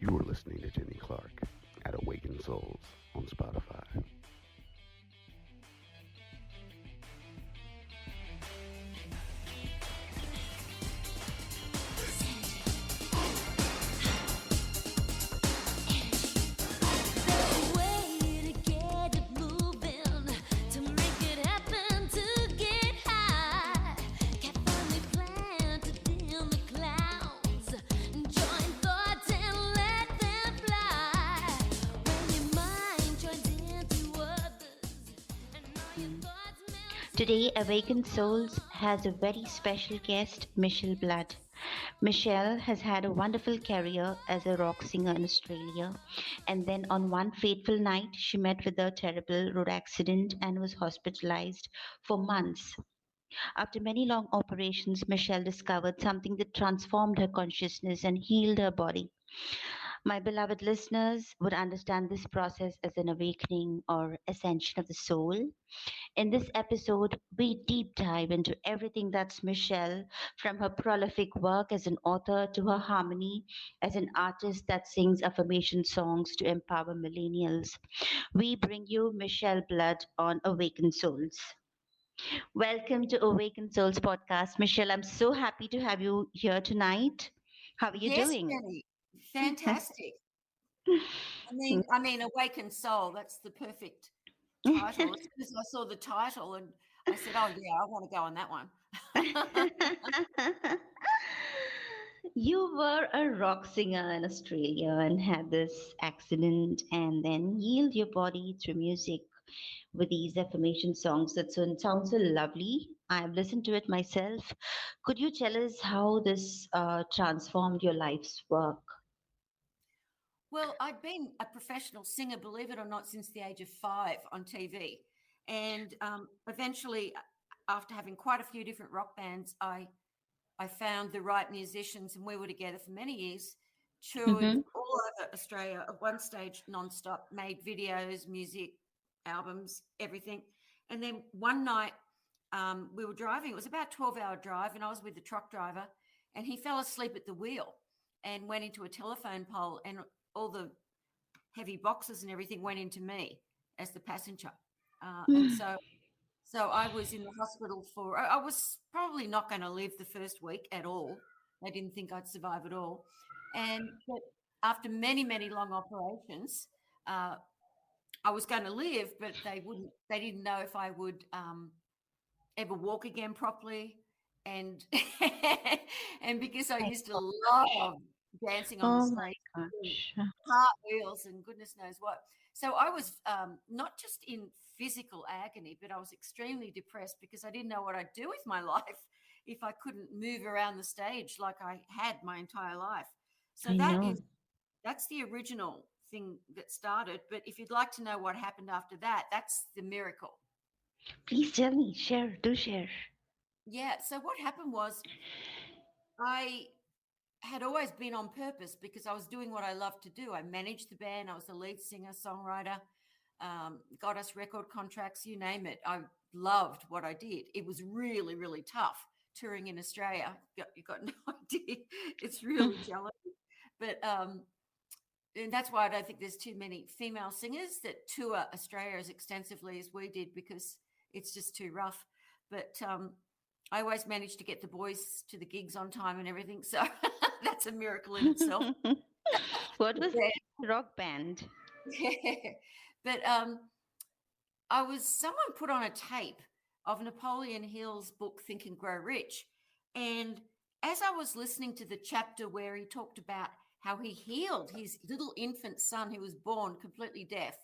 You are listening to Jenny Clark at Awakened Souls on Spotify. Today, Awakened Souls has a very special guest, Michele Blood. Michelle has had a wonderful career as a rock singer in Australia, and then on one fateful night, she met with a terrible road accident and was hospitalized for months. After many long operations, Michelle discovered something that transformed her consciousness and healed her body. My beloved listeners would understand this process as an awakening or ascension of the soul. In this episode, we deep dive into everything that's Michelle, from her prolific work as an author to her harmony as an artist that sings affirmation songs to empower millennials. We bring you Michele Blood on Awakened Souls. Welcome to Awakened Souls podcast. Michelle, I'm so happy to have you here tonight. How are you Yes, doing? Jenny. Fantastic. Awakened Soul. That's the perfect title. As soon as I saw the title, and I said, "Oh yeah, I want to go on that one." You were a rock singer in Australia and had this accident and then healed your body through music with these affirmation songs. Sounds so lovely. I've listened to it myself. Could you tell us how this transformed your life's work? Well, I'd been a professional singer, believe it or not, since the age of 5 on TV, and eventually, after having quite a few different rock bands, I found the right musicians, and we were together for many years. Toured Mm-hmm. all over Australia at one stage, non-stop, made videos, music, albums, everything. And then one night we were driving. It was about a 12-hour drive, and I was with the truck driver, and he fell asleep at the wheel and went into a telephone pole, and all the heavy boxes and everything went into me as the passenger. And so I was in the hospital for, I was probably not going to live the first week at all. They didn't think I'd survive at all. But after many, many long operations, uh, I was going to live, but they didn't know if I would ever walk again properly. And, and because I My used to gosh. love dancing on the Oh my stage, doing gosh. cartwheels and goodness knows what. So I was not just in physical agony, but I was extremely depressed because I didn't know what I'd do with my life if I couldn't move around the stage like I had my entire life. So I know. that's the original thing that started. But if you'd like to know what happened after that, that's the miracle. Please tell me. Share. Do share. Yeah. So what happened was I had always been on purpose because I was doing what I loved to do. I managed the band. I was the lead singer, songwriter, got us record contracts, you name it. I loved what I did. It was really, really tough touring in Australia. You got no idea. It's really challenging. But and that's why I don't think there's too many female singers that tour Australia as extensively as we did, because it's just too rough. But I always managed to get the boys to the gigs on time and everything. So that's a miracle in itself. What was the rock band? Yeah. But someone put on a tape of Napoleon Hill's book, Think and Grow Rich. And as I was listening to the chapter where he talked about how he healed his little infant son who was born completely deaf,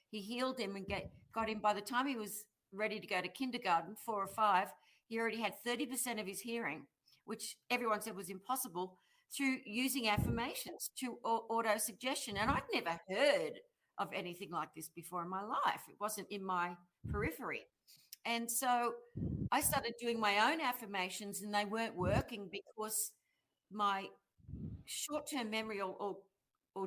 he healed him and got him, by the time he was ready to go to kindergarten, 4 or 5, he already had 30% of his hearing, which everyone said was impossible, through using affirmations to auto-suggestion. And I'd never heard of anything like this before in my life. It wasn't in my periphery. And so I started doing my own affirmations, and they weren't working because my short-term memory or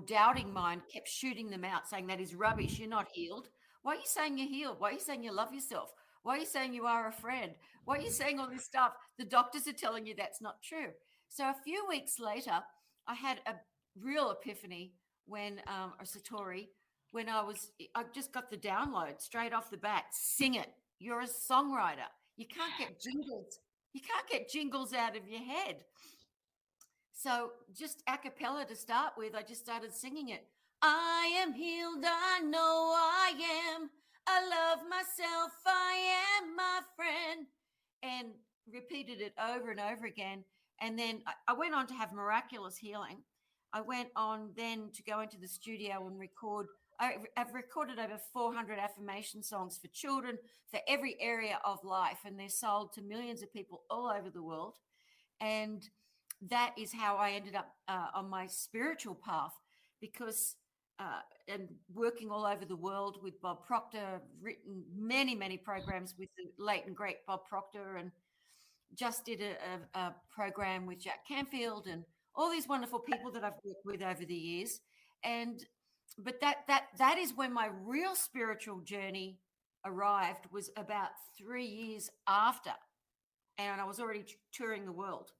doubting mind kept shooting them out, saying that is rubbish. You're not healed. Why are you saying you're healed? Why are you saying you love yourself? Why are you saying you are a friend? Why are you saying all this stuff? The doctors are telling you that's not true. So a few weeks later, I had a real epiphany when, or Satori, when I just got the download straight off the bat. Sing it. You're a songwriter. You can't get jingles. You can't get jingles out of your head. So just a cappella to start with, I just started singing it. I am healed, I know I am. I love myself, I am my friend. And repeated it over and over again. And then I went on to have miraculous healing. I went on then to go into the studio and record. I've recorded over 400 affirmation songs for children, for every area of life, and they're sold to millions of people all over the world. And that is how I ended up on my spiritual path, because and working all over the world with Bob Proctor, written many, many programs with the late and great Bob Proctor, and just did a program with Jack Canfield and all these wonderful people that I've worked with over the years. But that is when my real spiritual journey arrived, was about 3 years after, and I was already touring the world.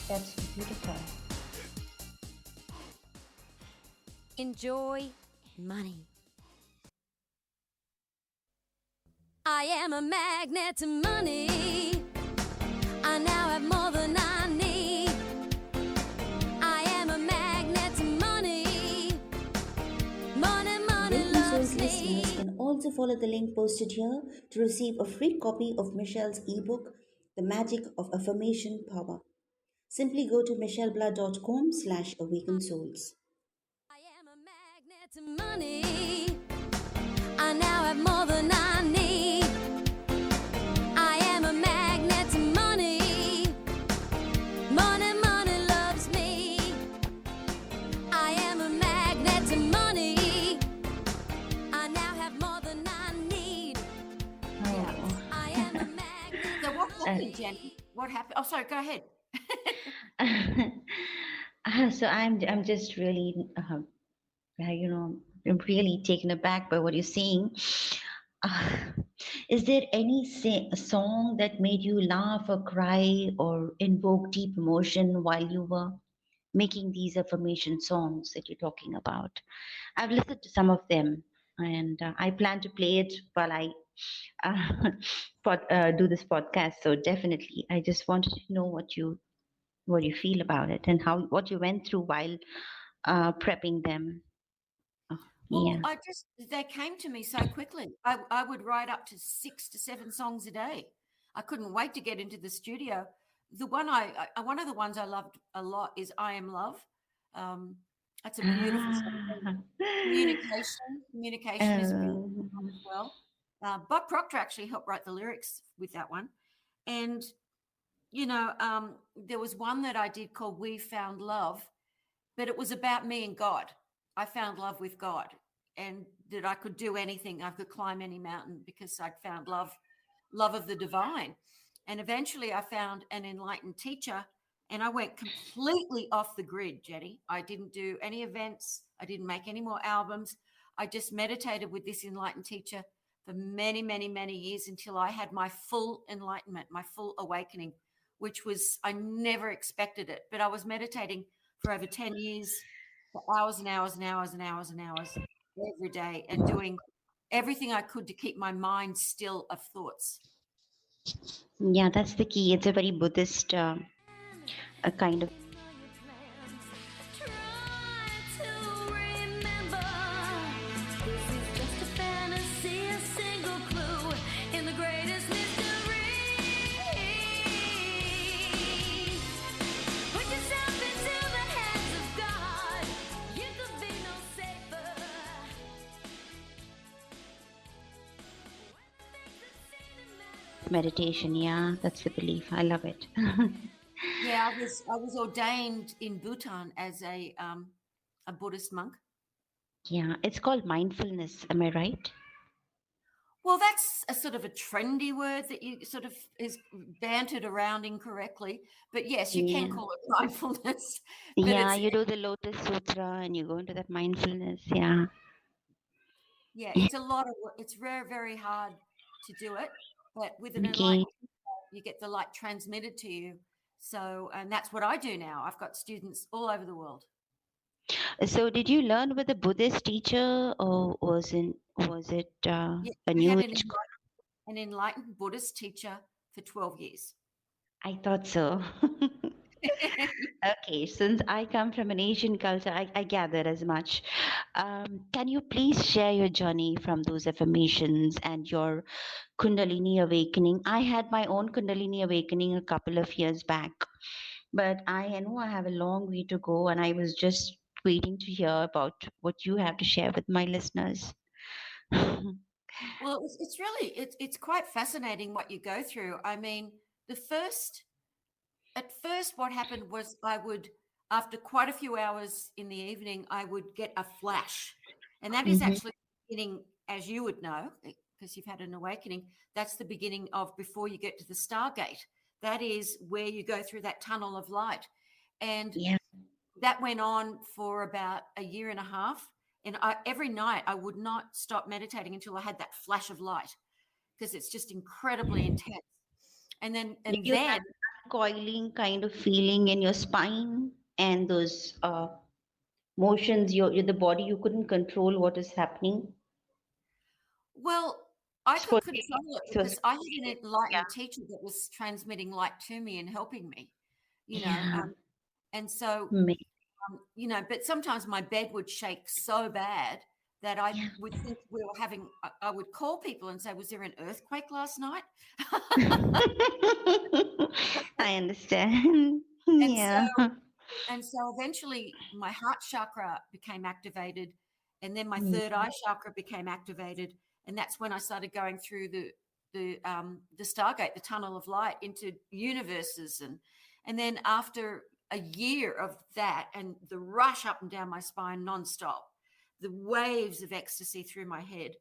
That's beautiful. Enjoy money. I am a magnet to money. I now have more than I need. I am a magnet to money. Money, money Waking loves Souls me. listeners can also follow the link posted here to receive a free copy of Michelle's ebook, The Magic of Affirmation Power. Simply go to michelleblood.com/awakensouls. I am a magnet to money. I now have more than I need. I am a magnet to money. Money, money loves me. I am a magnet to money. I now have more than I need. Oh. I am a magnet. So what happened, Jenny? What happened? Oh, sorry, go ahead. So I'm just really I'm really taken aback by what you're saying. Uh, is there any song that made you laugh or cry or invoke deep emotion while you were making these affirmation songs that you're talking about? I've listened to some of them, and I plan to play it while I do this podcast. So definitely, I just wanted to know what you feel about it and what you went through while prepping them. Oh, Well, yeah. they came to me so quickly. I would write up to 6 to 7 songs a day. I couldn't wait to get into the studio. The one one of the ones I loved a lot is I Am Love. That's a beautiful song. And communication is beautiful as well. Bob Proctor actually helped write the lyrics with that one. And, there was one that I did called We Found Love, but it was about me and God. I found love with God, and that I could do anything. I could climb any mountain because I'd found love of the divine. And eventually I found an enlightened teacher, and I went completely off the grid, Jenny. I didn't do any events. I didn't make any more albums. I just meditated with this enlightened teacher for many, many, many years until I had my full enlightenment, my full awakening, which was, I never expected it. But I was meditating for over 10 years, for hours and hours and hours and hours and hours every day, and doing everything I could to keep my mind still of thoughts. Yeah, that's the key. It's a very Buddhist a kind of. Try to remember. This is just a fantasy, a single clue in the greatest mystery. Put yourself into the hands of God. You could be no safer. Meditation, yeah, that's the belief. I love it. Yeah, I was ordained in Bhutan as a Buddhist monk. Yeah, it's called mindfulness. Am I right? Well, that's a sort of a trendy word that you sort of is bantered around incorrectly. But yes, you can Yeah. call it mindfulness. But Yeah, you do the Lotus Sutra and you go into that mindfulness. Yeah. it's a lot of work. It's very, very hard to do it. But with an Okay. enlightened, you get the light transmitted to you. So, and that's what I do now. I've got students all over the world. So, did you learn with a Buddhist teacher, or was it Yeah, a I New had Age? an enlightened Buddhist teacher for 12 years. I thought so. Okay, since I come from an Asian culture, I gathered as much. Can you please share your journey from those affirmations and your Kundalini awakening? I had my own Kundalini awakening a couple of years back, but I know I have a long way to go, and I was just waiting to hear about what you have to share with my listeners. Well, it's really it's quite fascinating what you go through. I mean, the first at first what happened was I would, after quite a few hours in the evening, I would get a flash. And that is Hmm. actually the beginning, as you would know, because you've had an awakening, that's the beginning of before you get to the Stargate. That is where you go through that tunnel of light. And Yeah. that went on for about a year and a half. And every night I would not stop meditating until I had that flash of light, because it's just incredibly intense. Did And you have then coiling kind of feeling in your spine and those motions, the body, you couldn't control what is happening? Well, I could Spontaneous, control it it was because I had an spontaneous. enlightened teacher that was transmitting light to me and helping me, you know. Yeah. And so, Yeah. but sometimes my bed would shake so bad that I Yeah. would think we were having, I would call people and say, was there an earthquake last night? I understand. And so, Yeah. and so eventually my heart chakra became activated, and then my Mm. third eye chakra became activated, and that's when I started going through the Stargate, the tunnel of light into universes, and then after a year of that and the rush up and down my spine nonstop, the waves of ecstasy through my head,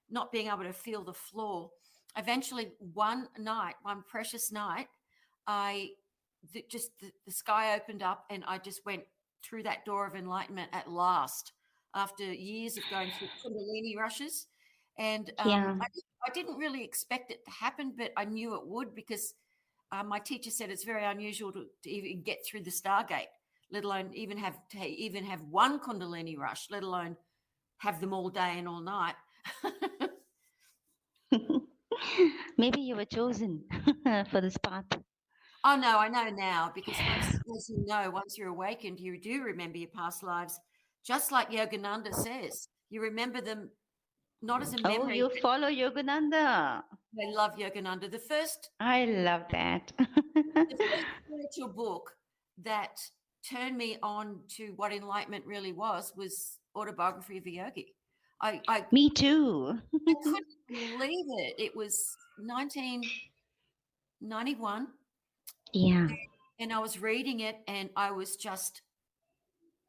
not being able to feel the floor. Eventually, one night, one precious night, I the sky opened up and I just went through that door of enlightenment at last, after years of going through Kundalini rushes. And Yeah. I didn't really expect it to happen, but I knew it would, because my teacher said it's very unusual to even get through the Stargate, let alone even have one Kundalini rush, let alone have them all day and all night. Maybe you were chosen for this path. Oh no, I know now, because as you know, once you're awakened, you do remember your past lives, just like Yogananda says. You remember them not as a Oh, memory. you follow Yogananda. I love Yogananda. I love that. The first spiritual book that turned me on to what enlightenment really was Autobiography of a Yogi. I Me too. I couldn't believe it. It was 1991, Yeah. and I was reading it, and I was just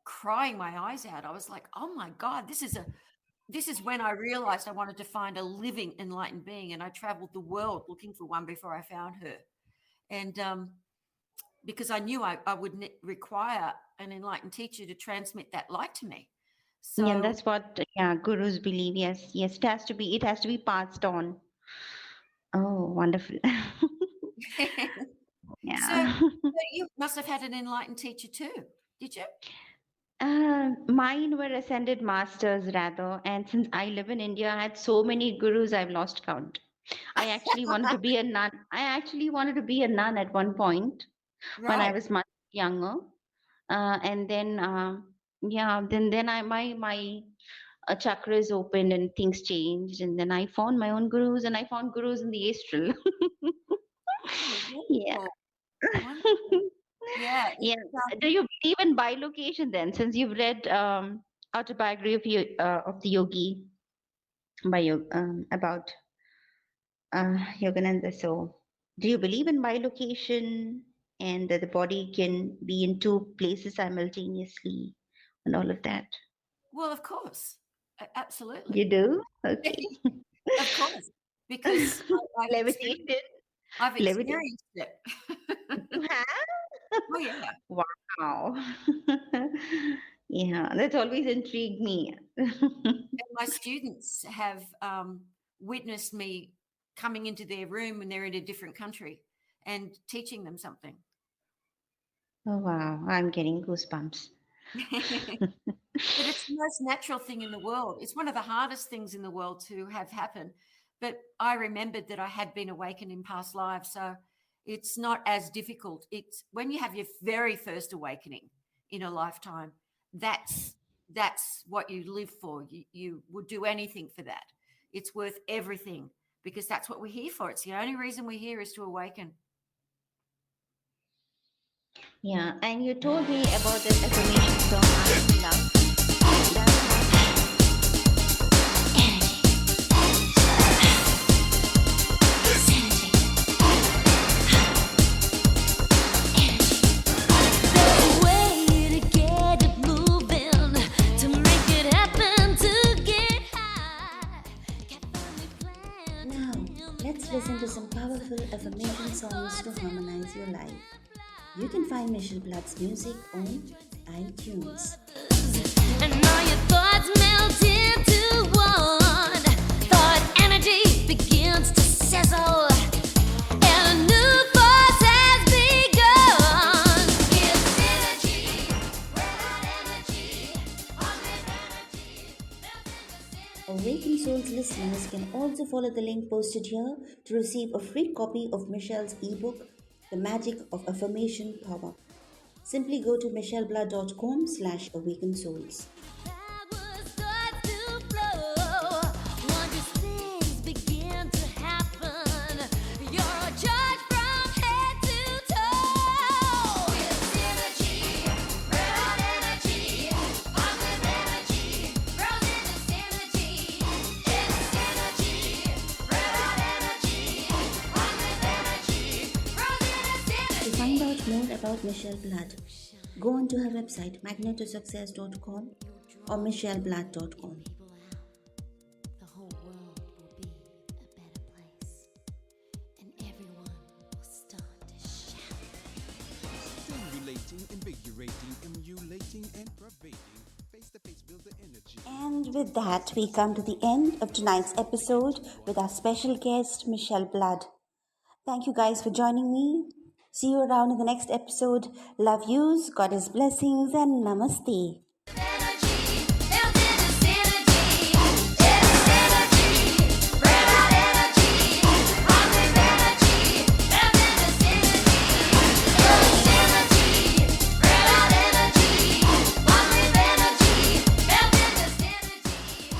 crying my eyes out. I was like, "Oh my God, this is when I realized I wanted to find a living enlightened being, and I traveled the world looking for one before I found her." And because I knew I would require an enlightened teacher to transmit that light to me. Yeah, and So, that's what, yeah, gurus believe. Yes, yes, it has to be passed on. Oh, wonderful. so Yeah. you must have had an enlightened teacher too, did you? Mine were ascended masters rather, and since I live in India, I had so many gurus I've lost count. I actually wanted to be a nun. I actually wanted to be a nun at one point when I Right. was much younger. And then, yeah, then my chakras opened and things changed, and then I found my own gurus, and I found gurus in the astral. Oh, Yeah. wonderful. Wonderful. Yeah. Yeah. Do you believe in bilocation then? Since you've read autobiography of the yogi about Yogananda, so do you believe in bilocation and that the body can be in two places simultaneously and all of that? Well, of course. You Absolutely. do? Okay. Of course. Because Levitation? I've Levitation. experienced it. You have? Oh yeah. Wow. Yeah, that's always intrigued me. And my students have witnessed me coming into their room when they're in a different country and teaching them something. Oh, wow. I'm getting goosebumps. most natural thing in the world. It's one of the hardest things in the world to have happen. But I remembered that I had been awakened in past lives. So it's not as difficult. It's when you have your very first awakening in a lifetime, that's what you live for. You would do anything for that. It's worth everything because that's what we're here for. It's the only reason we're here is to awaken. Yeah, and you told me about this affirmation song I love. That The way to get it moving, to make it happen, to get high. Carefully planned. Now, let's listen to some powerful affirmation songs to harmonize your life. You can find Michele Blood's music on iTunes. And all your thoughts melt into one. Thought energy begins to sizzle, and a new force has begun. It's energy, red hot energy, on this energy. Awakened Souls listeners can also follow the link posted here to receive a free copy of Michelle's ebook, The Magic of Affirmation Power. Simply go to michelleblood.com/awakened-souls. Power starts to flow. Wondrous things begin to happen. You're a charge from head to toe. It's energy, red hot energy, on with energy, grows in this energy. It's energy, red hot energy, on with energy, grows in this energy. To find out more about Michele Blood, go onto her website magnetosuccess.com or michelleblood.com. The whole world will be a better place, and everyone will start to shout. Stimulating, invigorating, emulating, and pervading. Face-to-face build the energy. And with that, we come to the end of tonight's episode with our special guest, Michele Blood. Thank you guys for joining me. See you around in the next episode. Love yous, Goddess blessings, and namaste. Energy, built in this energy. It's energy, red hot energy, on with energy, built in this energy. It's energy, red hot energy, on with energy, built in this energy.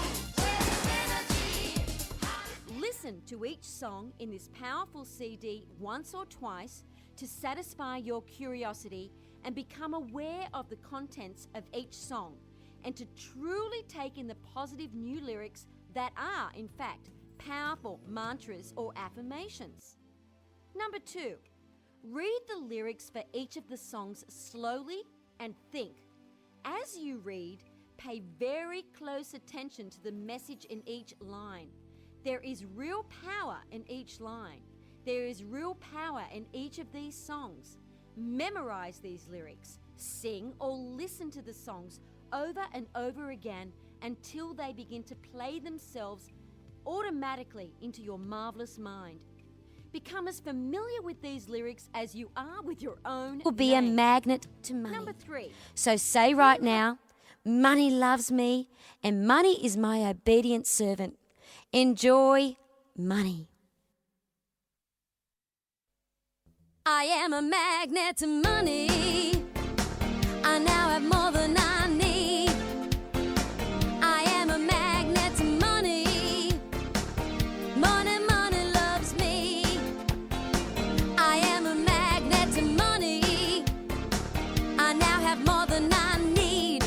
Listen to each song in this powerful CD once or twice to satisfy your curiosity and become aware of the contents of each song, and to truly take in the positive new lyrics that are, in fact, powerful mantras or affirmations. Number 2, read the lyrics for each of the songs slowly and think. As you read, pay very close attention to the message in each line. There is real power in each line. There is real power in each of these songs. Memorize these lyrics, sing or listen to the songs over and over again until they begin to play themselves automatically into your marvelous mind. Become as familiar with these lyrics as you are with your own Will be a name. magnet to money. Number 3, So say right now, money loves me and money is my obedient servant. Enjoy money. I am a magnet to money. I now have more than I need. I am a magnet to money. Money, money loves me. I am a magnet to money. I now have more than I need.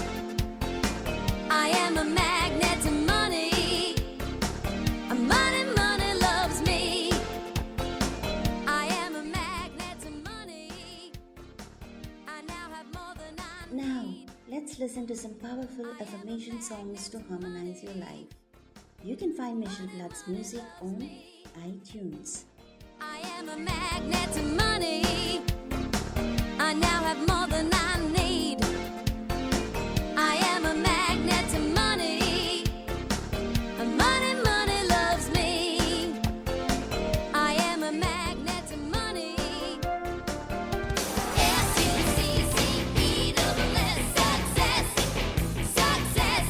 I am a magnet to money. Money, money loves me. I am a magnet to money. I now have more than I Now, need. let's listen to some powerful affirmation songs to harmonize your life. You can find Michele Blood's music on iTunes. I am a magnet to money. I now have more than I need. I am a magnet to money. Money, money loves me. I am a magnet to money. S-U-C-C-E-S-S, success, success.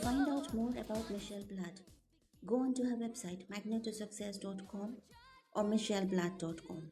find out more about Michele Blood, go onto her website magnetosuccess.com or michelleblood.com.